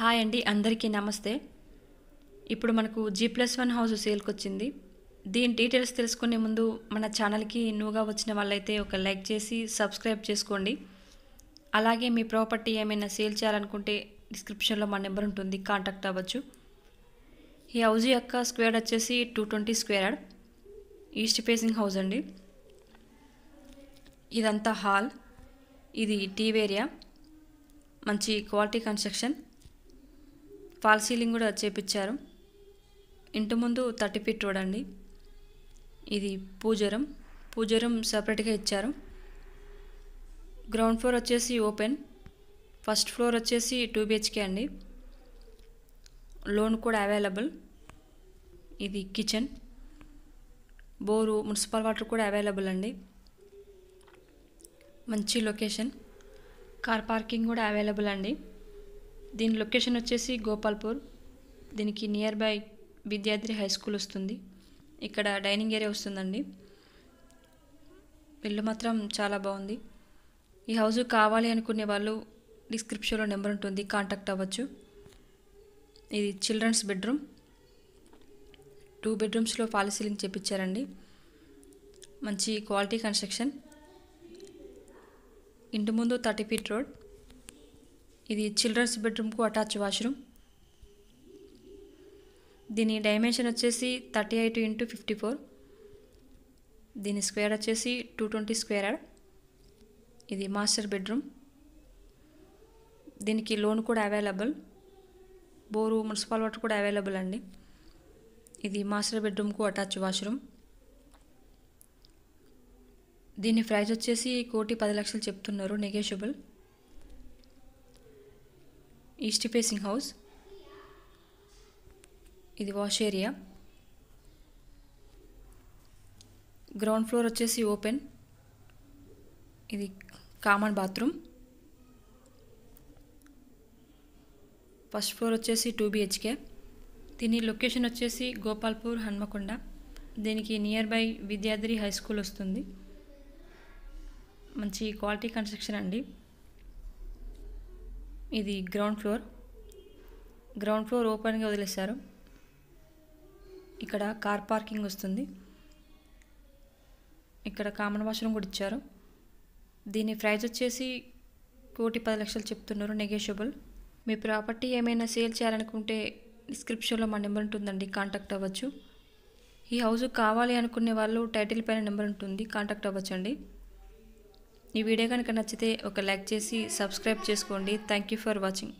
Hi అండి, అందరికీ నమస్తే. ఇప్పుడు మనకు G+1 హౌస్ సేల్కొచ్చింది. దీని డీటెయిల్స్ తెలుసుకునే ముందు మన ఛానల్కి న్యూగా వచ్చిన వాళ్ళైతే ఒక లైక్ చేసి సబ్స్క్రైబ్ చేసుకోండి. అలాగే మీ ప్రాపర్టీ ఏమైనా సేల్ చేయాలనుకుంటే డిస్క్రిప్షన్లో మా నెంబర్ ఉంటుంది, కాంటాక్ట్ అవ్వచ్చు. ఈ హౌస్ యొక్క స్క్వేర్ వచ్చేసి 220 స్క్వేర్. ఈస్ట్ ఫేసింగ్ హౌస్ అండి. ఇదంతా హాల్, ఇది టీవీ ఏరియా, మంచి క్వాలిటీ కన్స్ట్రక్షన్, ఫాల్ సీలింగ్ కూడా చేపించారు. ఇంటి ముందు 30 ఫీట్ రోడ్ అండి. ఇది పూజరం సపరేట్గా ఇచ్చారు. గ్రౌండ్ ఫ్లోర్ వచ్చేసి ఓపెన్, ఫస్ట్ ఫ్లోర్ వచ్చేసి 2 BHK అండి. లోన్ కూడా అవైలబుల్. ఇది కిచెన్, బోరు, మున్సిపల్ వాటర్ కూడా అవైలబుల్ అండి. మంచి లొకేషన్, కార్ పార్కింగ్ కూడా అవైలబుల్ అండి. దీని లొకేషన్ వచ్చేసి గోపాల్పూర్. దీనికి నియర్ బై విద్యాద్రి హై స్కూల్ వస్తుంది. ఇక్కడ డైనింగ్ ఏరియా వస్తుందండి. ఇల్లు మాత్రం చాలా బాగుంది. ఈ హౌస్ కావాలి అనుకునే వాళ్ళు డిస్క్రిప్షన్లో నెంబర్ ఉంటుంది, కాంటాక్ట్ అవ్వచ్చు. ఇది చిల్డ్రన్స్ బెడ్రూమ్. 2 బెడ్రూమ్స్లో ఫాల్ సీలింగ్ చేపించారండి. మంచి క్వాలిటీ కన్స్ట్రక్షన్. ఇంటి ముందు 30 ఫీట్ రోడ్. ఇది చిల్డ్రన్స్ బెడ్రూమ్కు అటాచ్ వాష్రూమ్. దీని డైమెన్షన్ వచ్చేసి 38 x 54. దీని స్క్వేర్ వచ్చేసి 220 స్క్వేర్. ఇది మాస్టర్ బెడ్రూమ్. దీనికి లోన్ కూడా అవైలబుల్, బోరు, మున్సిపల్ వాటర్ కూడా అవైలబుల్ అండి. ఇది మాస్టర్ బెడ్రూమ్కు అటాచ్ వాష్రూమ్. దీని ప్రైస్ వచ్చేసి 1,10,00,000 చెప్తున్నారు, నెగోషియబుల్. East facing house. ఇది వాష్ ఏరియా. గ్రౌండ్ ఫ్లోర్ వచ్చేసి ఓపెన్. ఇది కామన్ బాత్రూమ్. ఫస్ట్ ఫ్లోర్ వచ్చేసి 2 BHK. దీని లొకేషన్ వచ్చేసి గోపాల్పూర్, హన్మకొండ. దీనికి నియర్ బై విద్యాద్రి హై స్కూల్ వస్తుంది. మంచి క్వాలిటీ కన్స్ట్రక్షన్ అండి. ఇది గ్రౌండ్ ఫ్లోర్ ఓపెన్గా వదిలేశారు. ఇక్కడ కార్ పార్కింగ్ వస్తుంది. ఇక్కడ కామన్ వాష్రూమ్ కూడా ఇచ్చారు. దీని ప్రైస్ వచ్చేసి 1,10,00,000 చెప్తున్నారు, నెగోషియబుల్. మీ ప్రాపర్టీ ఏమైనా సేల్ చేయాలనుకుంటే డిస్క్రిప్షన్లో మా నెంబర్ ఉంటుందండి, కాంటాక్ట్ అవ్వచ్చు. ఈ హౌస్ కావాలి అనుకునే వాళ్ళు టైటిల్ పైన నెంబర్ ఉంటుంది, కాంటాక్ట్ అవ్వచ్చండి. ఈ వీడియో కనుక నచ్చితే ఒక లైక్ చేసి సబ్స్క్రైబ్ చేసుకోండి. Thank you for watching.